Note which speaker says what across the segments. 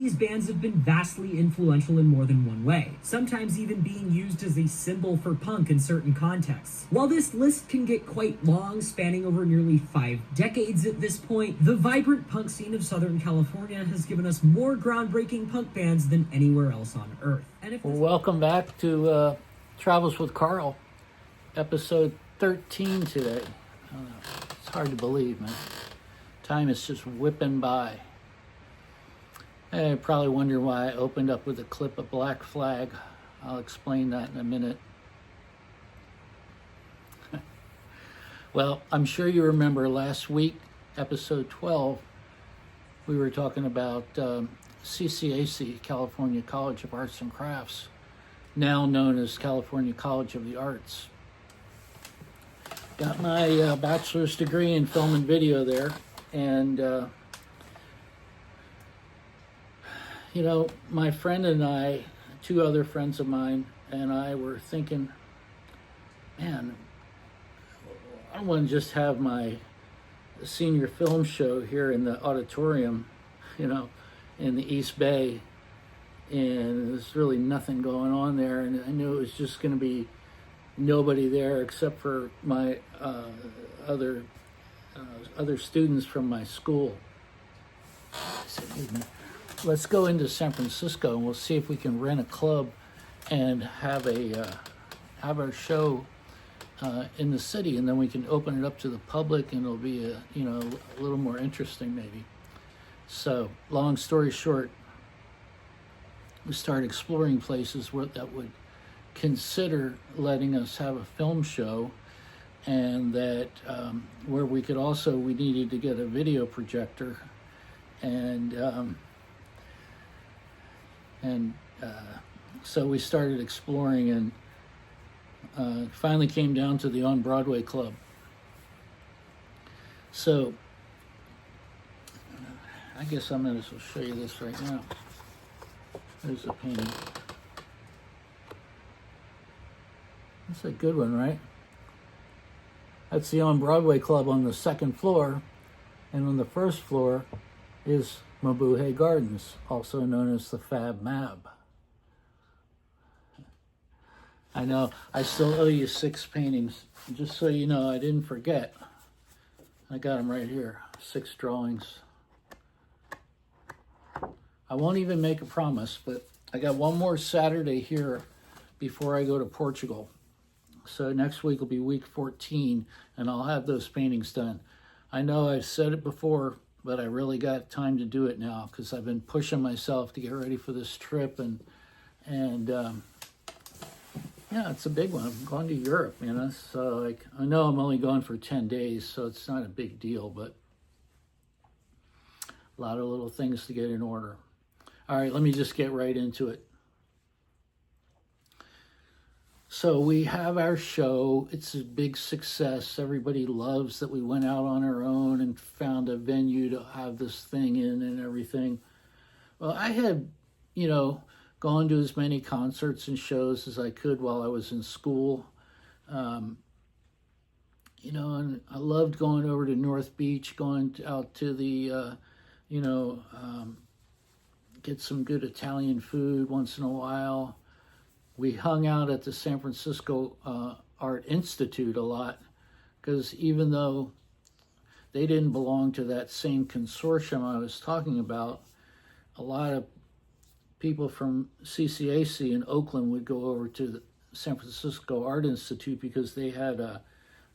Speaker 1: These bands have been vastly influential in more than one way, sometimes even being used as a symbol for punk in certain contexts. While this list can get quite long, spanning over nearly 5 decades at this point, the vibrant punk scene of Southern California has given us more groundbreaking punk bands than anywhere else on Earth.
Speaker 2: Welcome back to Travels with Carl, episode 13 today. It's hard to believe, man. Time is just whipping by. I probably wonder why I opened up with a clip of Black Flag. I'll explain that in a minute. Well, I'm sure you remember last week, episode 12, we were talking about CCAC, California College of Arts and Crafts, now known as California College of the Arts. Got my bachelor's degree in film and video there, and my friend and I, 2 other friends of mine, and I were thinking, man, I don't want to just have my senior film show here in the auditorium, in the East Bay, and there's really nothing going on there, and I knew it was just going to be nobody there except for my other students from my school. I said, hey, man, let's go into San Francisco and we'll see if we can rent a club and have our show in the city, and then we can open it up to the public, and it'll be a little more interesting maybe. So, long story short, we started exploring places that would consider letting us have a film show, and that where we needed to get a video projector, and so we started exploring, and finally came down to the On Broadway Club. So I guess I might as well show you this right now. There's a painting. That's a good one, right? That's the On Broadway Club on the 2nd floor, and on the 1st floor is Mabuhay Gardens, also known as the Fab Mab. I know, I still owe you 6 paintings. Just so you know, I didn't forget. I got them right here, 6 drawings. I won't even make a promise, but I got one more Saturday here before I go to Portugal. So next week will be week 14, and I'll have those paintings done. I know I've said it before, but I really got time to do it now because I've been pushing myself to get ready for this trip, and yeah, it's a big one. I'm going to Europe, so I know I'm only going for 10 days, so it's not a big deal, but a lot of little things to get in order. All right, let me just get right into it. So we have our show. It's a big success. Everybody loves that we went out on our own and found a venue to have this thing in and everything. Well, I had, gone to as many concerts and shows as I could while I was in school. And I loved going over to North Beach, going out to the, get some good Italian food once in a while. We hung out at the San Francisco Art Institute a lot, because even though they didn't belong to that same consortium I was talking about, a lot of people from CCAC in Oakland would go over to the San Francisco Art Institute because they had a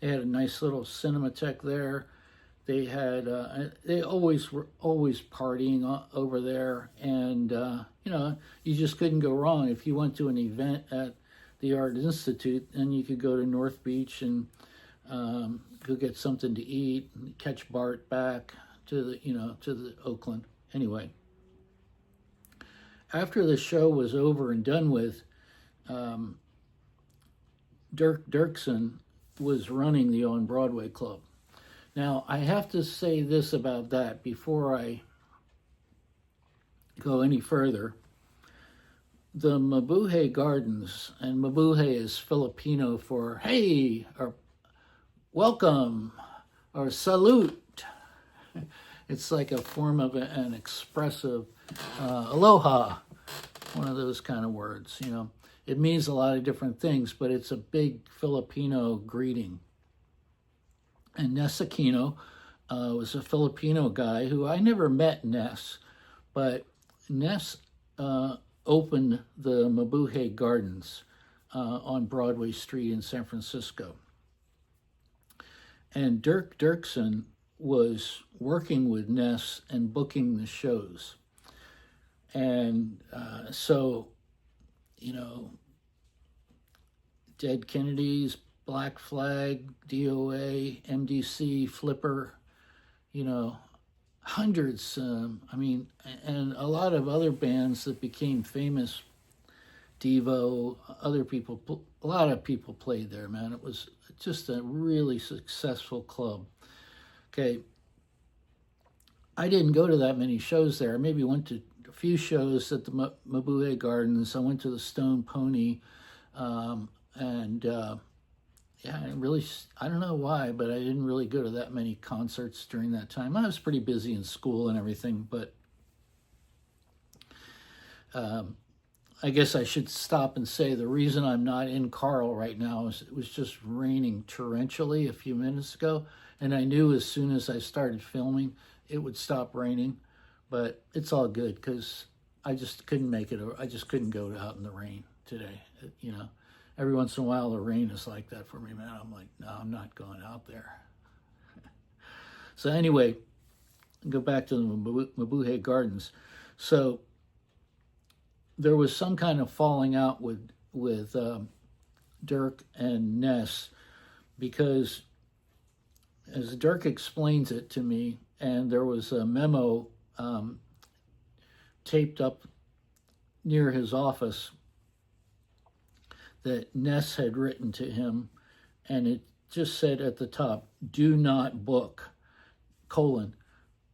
Speaker 2: nice little cinematheque there. They had they always were partying over there, and you just couldn't go wrong if you went to an event at the Art Institute. And you could go to North Beach and go get something to eat, and catch BART back to the Oakland. Anyway, after the show was over and done with, Dirk Dirksen was running the On Broadway Club. Now, I have to say this about that before I go any further. The Mabuhay Gardens, and Mabuhay is Filipino for hey, or welcome, or salute. It's like a form of an expressive aloha, one of those kind of words, you know. It means a lot of different things, but it's a big Filipino greeting. And Ness Aquino was a Filipino guy who I never met Ness, but Ness opened the Mabuhay Gardens on Broadway Street in San Francisco. And Dirk Dirksen was working with Ness and booking the shows. And so, you know, Dead Kennedys, Black Flag, DOA, MDC, Flipper, you know, hundreds, I mean, and a lot of other bands that became famous, Devo, other people, a lot of people played there, man. It was just a really successful club. Okay, I didn't go to that many shows there. I maybe went to a few shows at the Mabuhay Gardens. I went to the Stone Pony, yeah, I don't know why, but I didn't really go to that many concerts during that time. I was pretty busy in school and everything, but I guess I should stop and say the reason I'm not in Carl right now is it was just raining torrentially a few minutes ago, and I knew as soon as I started filming it would stop raining, but it's all good because I just couldn't make it. I just couldn't go out in the rain today, you know. Every once in a while, the rain is like that for me, man. I'm like, no, I'm not going out there. So anyway, go back to the Mabuhay Gardens. So there was some kind of falling out with Dirk and Ness because, as Dirk explains it to me, and there was a memo taped up near his office that Ness had written to him, and it just said at the top, "Do not book,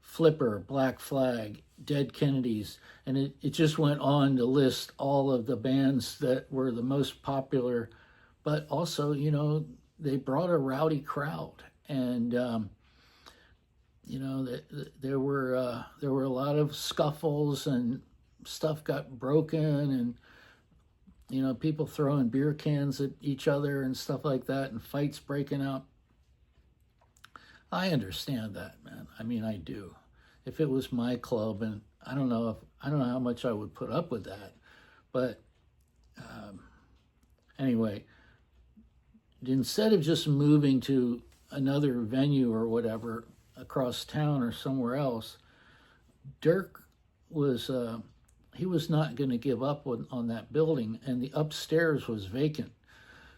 Speaker 2: Flipper, Black Flag, Dead Kennedys," and it just went on to list all of the bands that were the most popular, but also, you know, they brought a rowdy crowd, and you know, there were a lot of scuffles and stuff got broken, and you know, people throwing beer cans at each other and stuff like that, and fights breaking out. I understand that, man. I mean, I do. If it was my club, and I don't know how much I would put up with that, but anyway, instead of just moving to another venue or whatever across town or somewhere else, Dirk was he was not going to give up on that building, and the upstairs was vacant.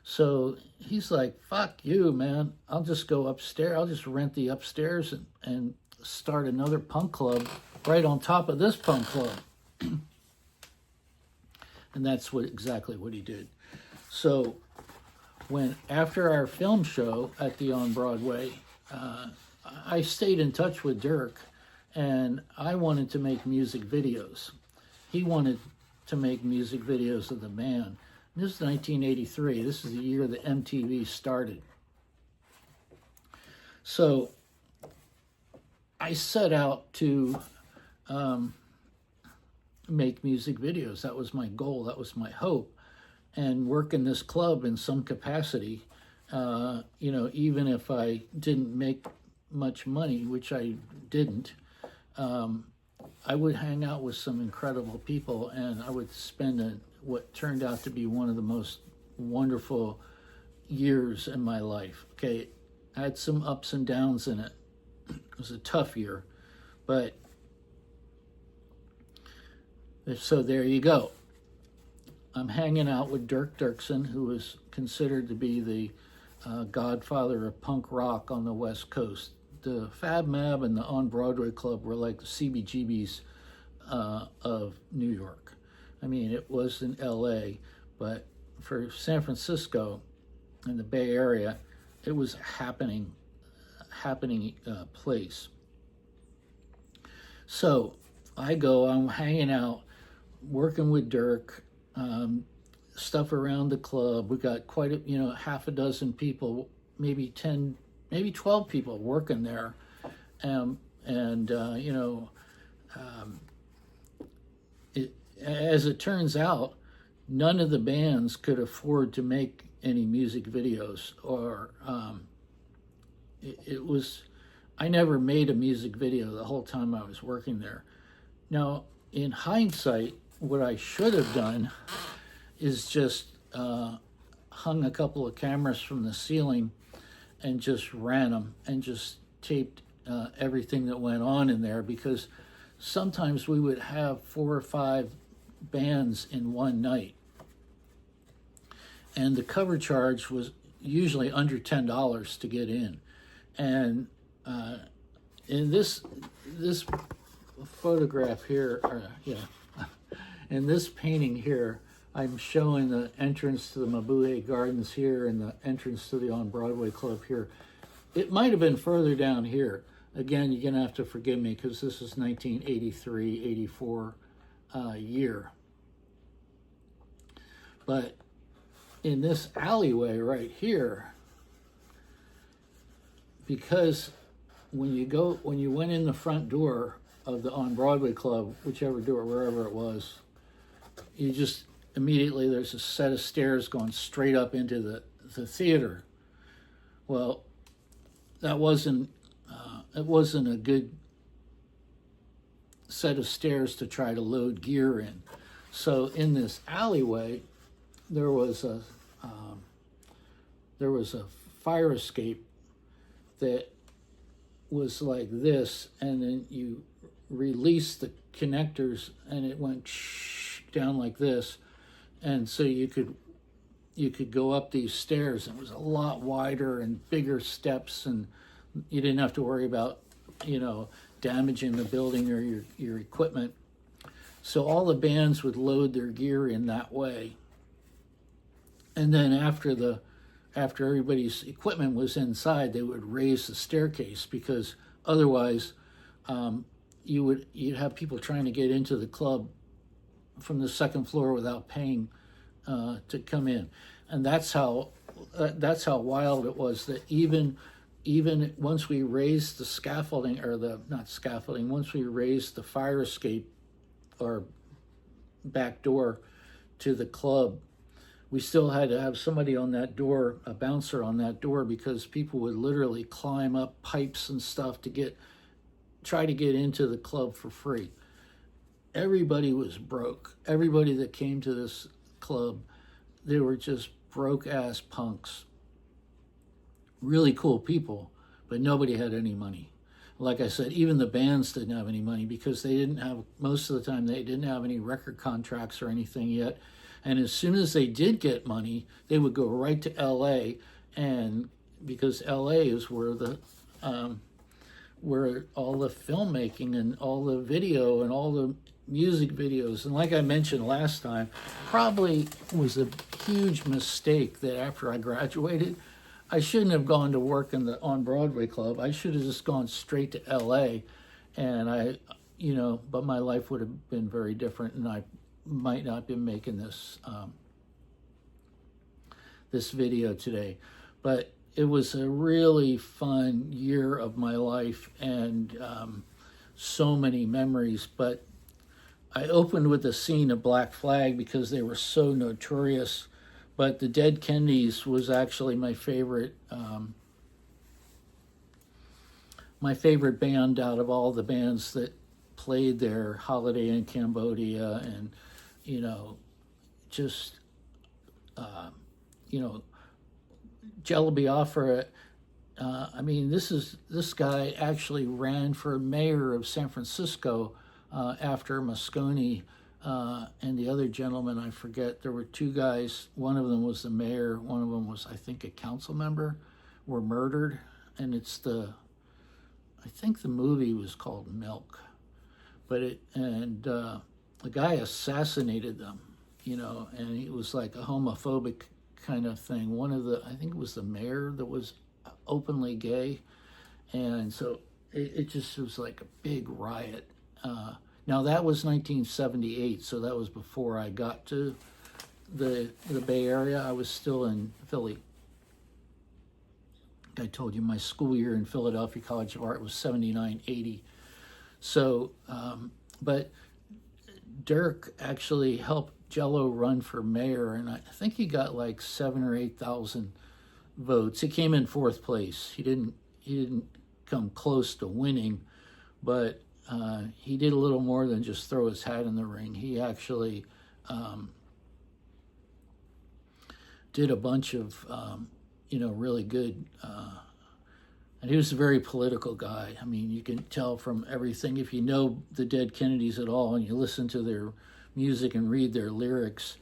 Speaker 2: So he's like, fuck you, man. I'll just go upstairs. I'll just rent the upstairs and start another punk club right on top of this punk club. And that's exactly what he did. So after our film show at the On Broadway, I stayed in touch with Dirk, and I wanted to make music videos. He wanted to make music videos of the band. This is 1983. This is the year that MTV started. So I set out to make music videos. That was my goal. That was my hope. And work in this club in some capacity, you know, even if I didn't make much money, which I didn't, I would hang out with some incredible people, and I would spend what turned out to be one of the most wonderful years in my life. Okay, I had some ups and downs in it. It was a tough year, but so there you go. I'm hanging out with Dirk Dirksen, who is considered to be the godfather of punk rock on the West Coast. The Fab Mab and the On Broadway Club were like the CBGBs of New York. I mean, it was in LA, but for San Francisco and the Bay Area, it was a happening place. So I'm hanging out, working with Dirk, stuff around the club. We got quite half a dozen people, maybe 10, maybe 12 people working there. And as it turns out, none of the bands could afford to make any music videos, or it was, I never made a music video the whole time I was working there. Now, in hindsight, what I should have done is just hung a couple of cameras from the ceiling and just ran them and just taped everything that went on in there, because sometimes we would have 4 or 5 bands in one night, and the cover charge was usually under $10 to get in. And in this photograph here, in this painting here, I'm showing the entrance to the Mabuhay Gardens here and the entrance to the On Broadway Club here. It might have been further down here. Again, you're going to have to forgive me because this is 1983, 84 year. But in this alleyway right here, because when you went in the front door of the On Broadway Club, whichever door, wherever it was, you just immediately, there's a set of stairs going straight up into the theater. Well, that wasn't it wasn't a good set of stairs to try to load gear in. So in this alleyway, there was a fire escape that was like this, and then you release the connectors and it went down like this, and so you could go up these stairs. It was a lot wider and bigger steps, and you didn't have to worry about damaging the building or your equipment. So all the bands would load their gear in that way, and then after everybody's equipment was inside, they would raise the staircase, because otherwise you'd have people trying to get into the club from the second floor without paying to come in. And that's how wild it was, that even once we raised the scaffolding, or once we raised the fire escape or back door to the club, we still had to have somebody on that door, a bouncer on that door, because people would literally climb up pipes and stuff to try to get into the club for free. Everybody was broke. Everybody that came to this club, they were just broke ass punks. Really cool people, but nobody had any money. Like I said, even the bands didn't have any money, because most of the time they didn't have any record contracts or anything yet. And as soon as they did get money, they would go right to LA, and because LA is where all the filmmaking and all the video and all the music videos. And like I mentioned last time, probably was a huge mistake that after I graduated, I shouldn't have gone to work in the On Broadway Club. I should have just gone straight to LA, and but my life would have been very different, and I might not be making this this video today. But it was a really fun year of my life, and so many memories. But I opened with a scene of Black Flag because they were so notorious. But the Dead Kennedys was actually my favorite band out of all the bands that played there. Holiday in Cambodia, and Jello Biafra. This guy actually ran for mayor of San Francisco after Moscone and the other gentleman, I forget. There were 2 guys. One of them was the mayor. One of them was, I think, a council member. Were murdered, and I think the movie was called Milk. But the guy assassinated them, and it was like a homophobic kind of thing. I think it was the mayor that was openly gay, and so it just was like a big riot. Now that was 1978, so that was before I got to the Bay Area. I was still in Philly. I told you my school year in Philadelphia College of Art was 79-80. So, but Dirk actually helped Jello run for mayor, and I think he got like 7 or 8 thousand votes. He came in fourth place. He didn't come close to winning, but he did a little more than just throw his hat in the ring. He actually did a bunch of really good. And he was a very political guy. I mean, you can tell from everything. If you know the Dead Kennedys at all and you listen to their music and read their lyrics,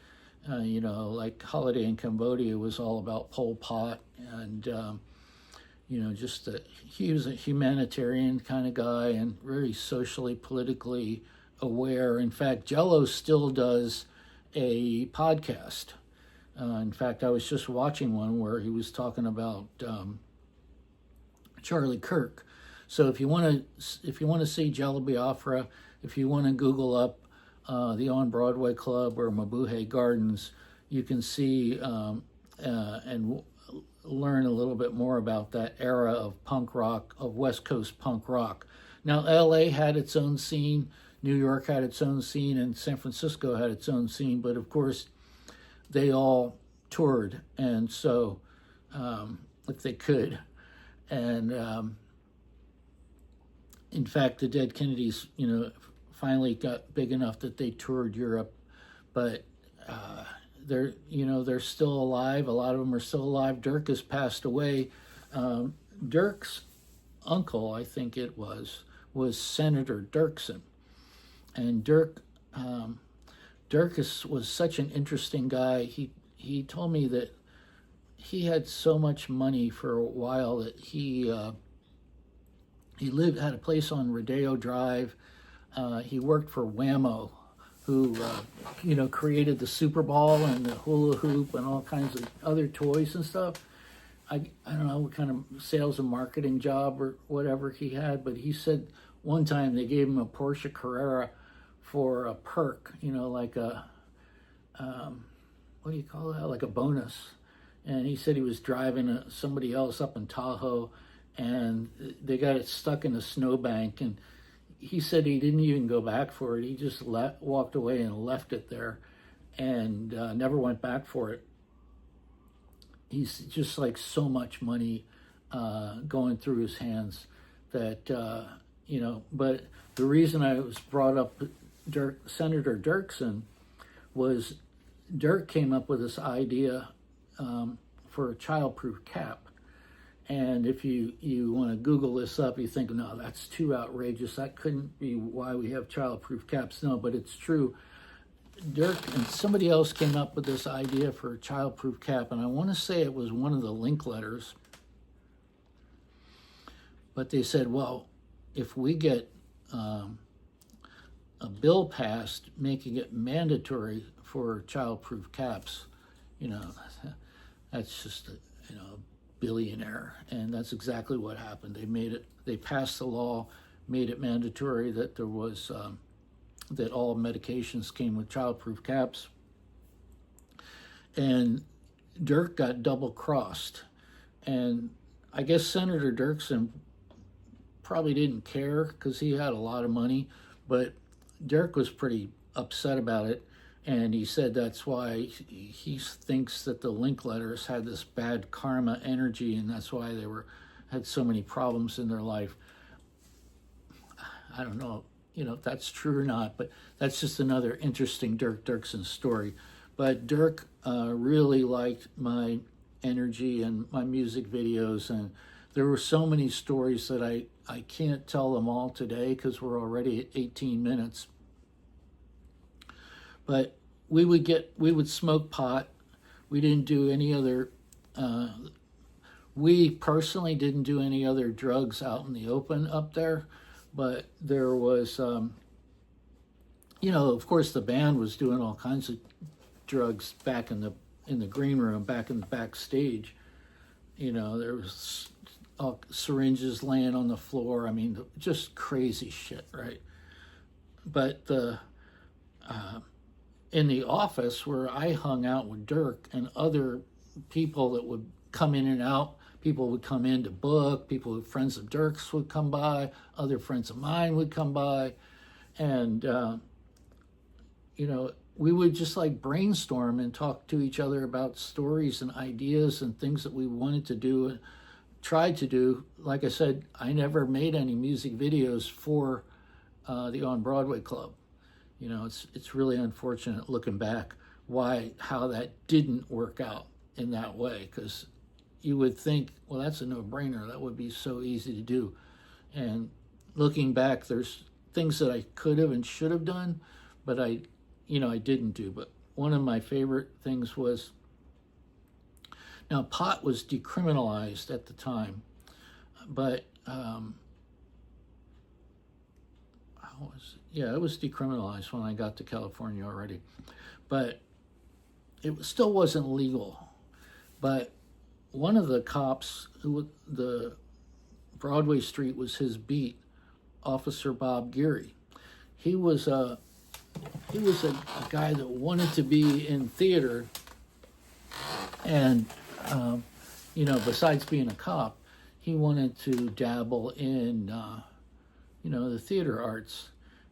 Speaker 2: like Holiday in Cambodia was all about Pol Pot. And, he was a humanitarian kind of guy and very socially, politically aware. In fact, Jello still does a podcast. In fact, I was just watching one where he was talking about Charlie Kirk. So if you want to see Jello Biafra, if you want to Google up the On Broadway Club or Mabuhay Gardens, you can see and learn a little bit more about that era of punk rock, of West Coast punk rock. Now, LA had its own scene, New York had its own scene, and San Francisco had its own scene, but of course, they all toured, and so if they could. And in fact, the Dead Kennedys, finally got big enough that they toured Europe, but they're still alive. A lot of them are still alive. Dirk has passed away. Dirk's uncle, I think it was Senator Dirksen, and Dirk was such an interesting guy. He told me that he had so much money for a while that he had a place on Rodeo Drive. He worked for Whammo, who created the Super Ball and the hula hoop and all kinds of other toys and stuff. I don't know what kind of sales and marketing job or whatever he had, but he said one time they gave him a Porsche Carrera for a perk, like a what do you call that? Like a bonus. And he said he was driving somebody else up in Tahoe, and they got it stuck in a snowbank. And he said he didn't even go back for it. He just walked away and left it there, and never went back for it. He's just like so much money going through his hands that But the reason I was brought up Senator Dirksen was Dirk came up with this idea for a childproof cap. And if you want to Google this up, you think, no, that's too outrageous. That couldn't be why we have childproof caps. No, but it's true. Dirk and somebody else came up with this idea for a childproof cap, and I want to say it was one of the Linkletters. But they said, well, if we get a bill passed making it mandatory for childproof caps, that's just a billionaire. And that's exactly what happened. They passed the law, made it mandatory that there was that all medications came with childproof caps. And Dirk got double crossed. And I guess Senator Dirksen probably didn't care because he had a lot of money, but Dirk was pretty upset about it. And he said that's why he thinks that the Linkletters had this bad karma energy, and that's why they had so many problems in their life. I don't know, if that's true or not, but that's just another interesting Dirk Dirksen story. But Dirk really liked my energy and my music videos, and there were so many stories that I can't tell them all today because we're already at 18 minutes. But we would smoke pot. We didn't do any other, we personally didn't do any other drugs out in the open up there, but there was, of course the band was doing all kinds of drugs back in the green room, back in the backstage. There was all syringes laying on the floor. I mean, just crazy shit, right? But in the office where I hung out with Dirk and other people that would come in and out people would come in to book, friends of Dirk's would come by, other friends of mine would come by, and we would just like brainstorm and talk to each other about stories and ideas and things that we wanted to do and tried to do. Like I said, I never made any music videos for the On Broadway Club. It's really unfortunate looking back how that didn't work out in that way, because you would think, well, that's a no-brainer. That would be so easy to do. And looking back, there's things that I could have and should have done, but I didn't do. But one of my favorite things was, now pot was decriminalized at the time, but it was decriminalized when I got to California already, but it still wasn't legal. But one of the cops, the Broadway Street was his beat, Officer Bob Geary. He was a guy that wanted to be in theater, and besides being a cop, he wanted to dabble in the theater arts.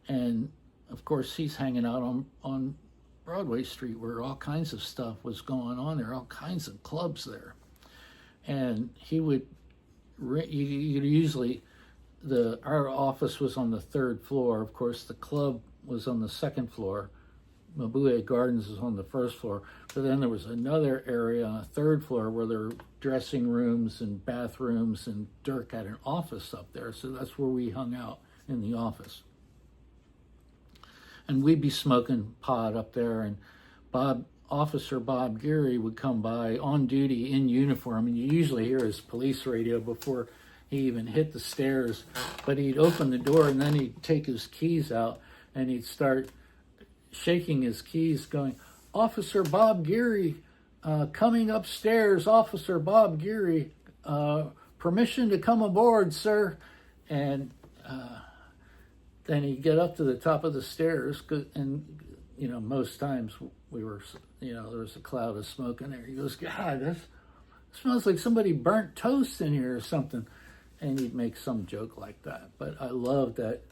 Speaker 2: And of course, he's hanging out on Broadway Street, where all kinds of stuff was going on. There were all kinds of clubs there, and he would usually, our office was on the 3rd floor. Of course, the club was on the 2nd floor. Mabuhay Gardens was on the 1st floor. But then there was another area on the 3rd floor where there were dressing rooms and bathrooms, and Dirk had an office up there. So that's where we hung out, in the office. And we'd be smoking pot up there, and Officer Bob Geary would come by on duty in uniform, and you usually hear his police radio before he even hit the stairs. But he'd open the door, and then he'd take his keys out, and he'd start shaking his keys, going, "Officer Bob Geary, coming upstairs, Officer Bob Geary, permission to come aboard, sir." And then he'd get up to the top of the stairs, and most times we were, there was a cloud of smoke in there. He goes, "God, this smells like somebody burnt toast in here or something." And he'd make some joke like that. But I loved that.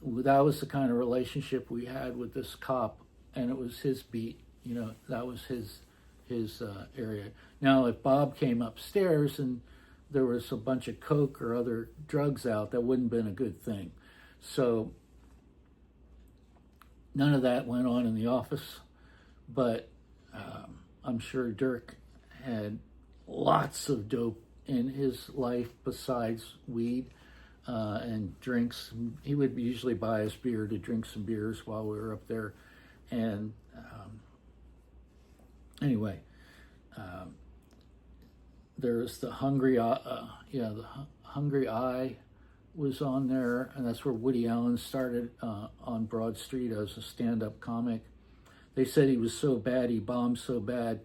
Speaker 2: That was the kind of relationship we had with this cop, and it was his beat. That was his area. Now, if Bob came upstairs and there was a bunch of coke or other drugs out, that wouldn't have been a good thing. So none of that went on in the office, but I'm sure Dirk had lots of dope in his life besides weed and drinks. He would usually buy us beer to drink some beers while we were up there. And anyway, there's the Hungry Eye was on there, and that's where Woody Allen started on Broad Street as a stand-up comic. They said he was so bad, he bombed so bad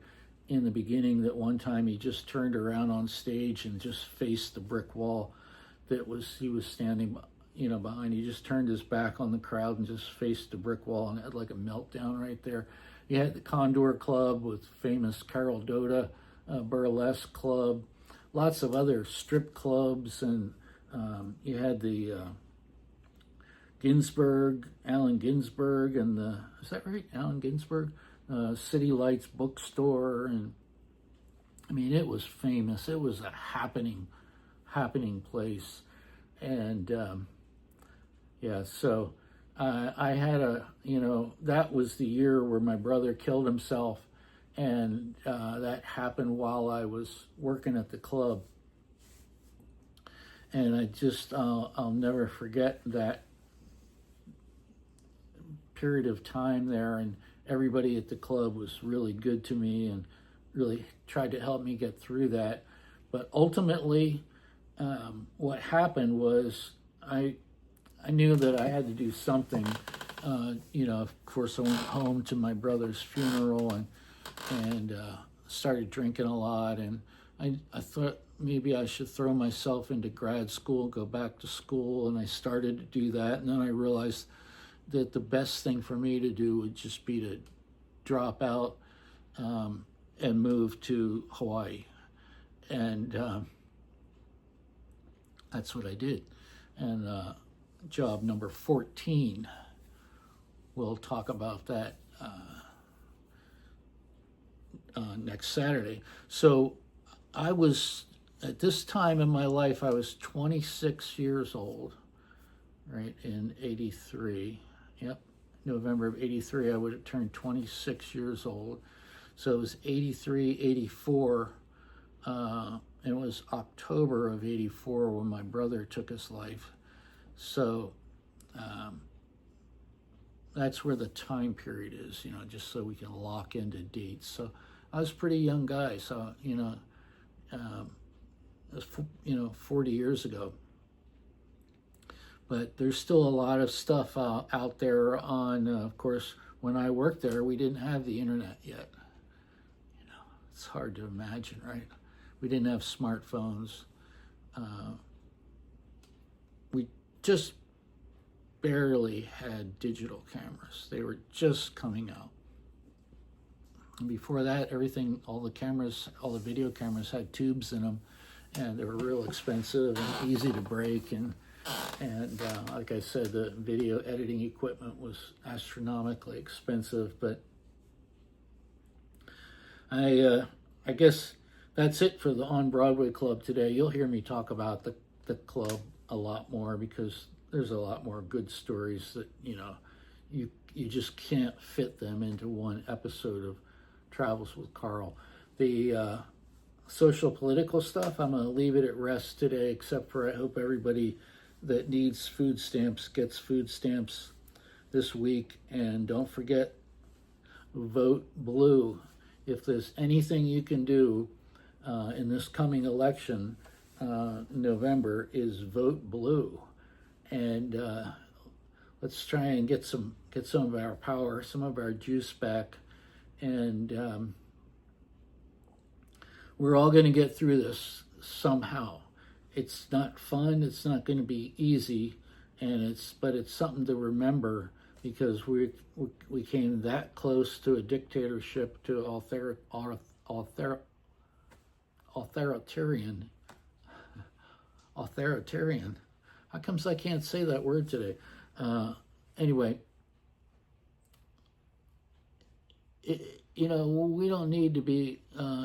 Speaker 2: in the beginning that one time he just turned around on stage and just faced the brick wall he was standing behind. He just turned his back on the crowd and just faced the brick wall and had like a meltdown right there. You had the Condor Club with famous Carol Doda, burlesque club, lots of other strip clubs, and you had the Allen Ginsberg, and is that right? Allen Ginsberg? City Lights bookstore, and I mean, it was famous. It was a happening place. And so I had that was the year where my brother killed himself, and that happened while I was working at the club. And I'll never forget that period of time there, and everybody at the club was really good to me and really tried to help me get through that. But ultimately, what happened was I knew that I had to do something. Of course, I went home to my brother's funeral and started drinking a lot. And I thought maybe I should throw myself into grad school, go back to school. And I started to do that. And then I realized that the best thing for me to do would just be to drop out and move to Hawaii. And that's what I did. And job number 14, we'll talk about that next Saturday. So I was, at this time in my life, I was 26 years old, right, in 83. Yep, November of 83, I would have turned 26 years old. So it was 83, 84. It was October of 84 when my brother took his life. So that's where the time period is, just so we can lock into dates. So I was a pretty young guy, so, it was, 40 years ago. But there's still a lot of stuff out there on, of course, when I worked there, we didn't have the internet yet. It's hard to imagine, right? We didn't have smartphones. We just barely had digital cameras. They were just coming out. And before that, everything, all the video cameras had tubes in them, and they were real expensive and easy to break. And like I said, the video editing equipment was astronomically expensive. But I guess that's it for the On Broadway Club today. You'll hear me talk about the club a lot more, because there's a lot more good stories that, you just can't fit them into one episode of Travels with Carl. The social political stuff, I'm going to leave it at rest today, except for I hope everybody that needs food stamps gets food stamps this week. And don't forget, vote blue. If there's anything you can do in this coming election, November, is vote blue. And let's try and get some of our power, some of our juice back. And we're all going to get through this somehow. It's not fun. It's not going to be easy, but it's something to remember, because we came that close to a dictatorship, to authoritarian. How comes I can't say that word today? Anyway, we don't need to be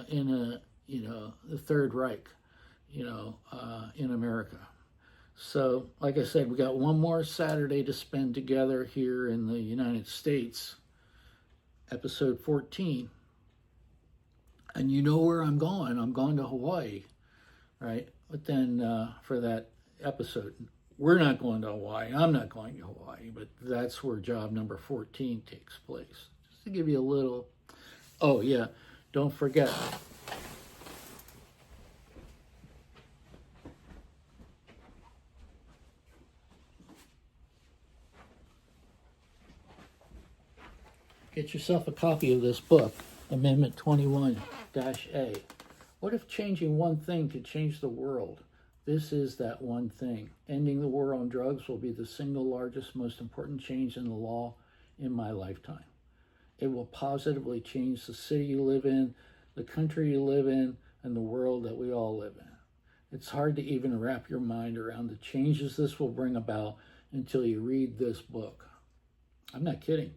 Speaker 2: in the Third Reich, in America. So, like I said, we got one more Saturday to spend together here in the United States, episode 14. And you know where I'm going. I'm going to Hawaii, right? But then for that episode, we're not going to Hawaii. I'm not going to Hawaii, but that's where job number 14 takes place. Just to give you a little, oh yeah, don't forget, get yourself a copy of this book, Amendment 21-A. What if changing one thing could change the world? This is that one thing. Ending the war on drugs will be the single largest, most important change in the law in my lifetime. It will positively change the city you live in, the country you live in, and the world that we all live in. It's hard to even wrap your mind around the changes this will bring about until you read this book. I'm not kidding.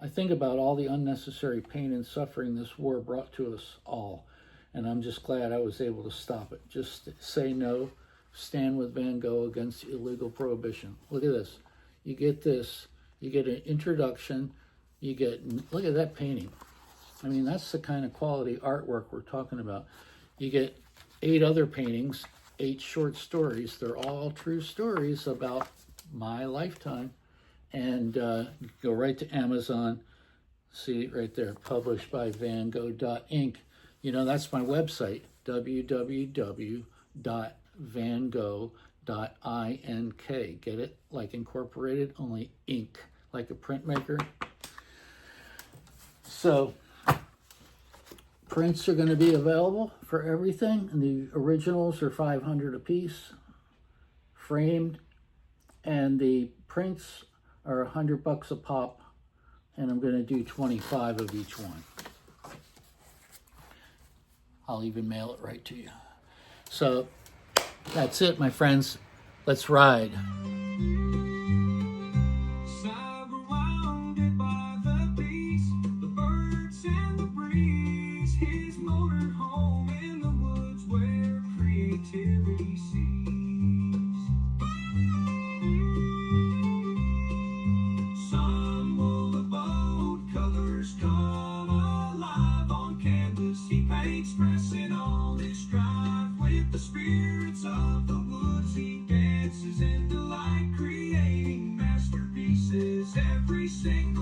Speaker 2: I think about all the unnecessary pain and suffering this war brought to us all, and I'm just glad I was able to stop it. Just say no, stand with Van Gogh against illegal prohibition. Look at this. You get this. You get an introduction. Look at that painting. I mean, that's the kind of quality artwork we're talking about. You get 8 other paintings, 8 short stories. They're all true stories about my lifetime. And go right to Amazon. See it right there, published by VanGogh.inc. That's my website, www.vangogh.ink. Get it? Like incorporated, only ink, like a printmaker. So, prints are going to be available for everything. And the originals are $500 a piece, framed, and the prints are $100 a pop, and I'm going to do 25 of each one. I'll even mail it right to you. So that's it, my friends. Let's ride.
Speaker 3: Surrounded by the bees, the birds and the breeze, his motor home in the woods where creativity sees. Sun will the boat, colors come alive on canvas. He paints, pressing on his drive with the spirits of the woods. He dances in delight, creating masterpieces every single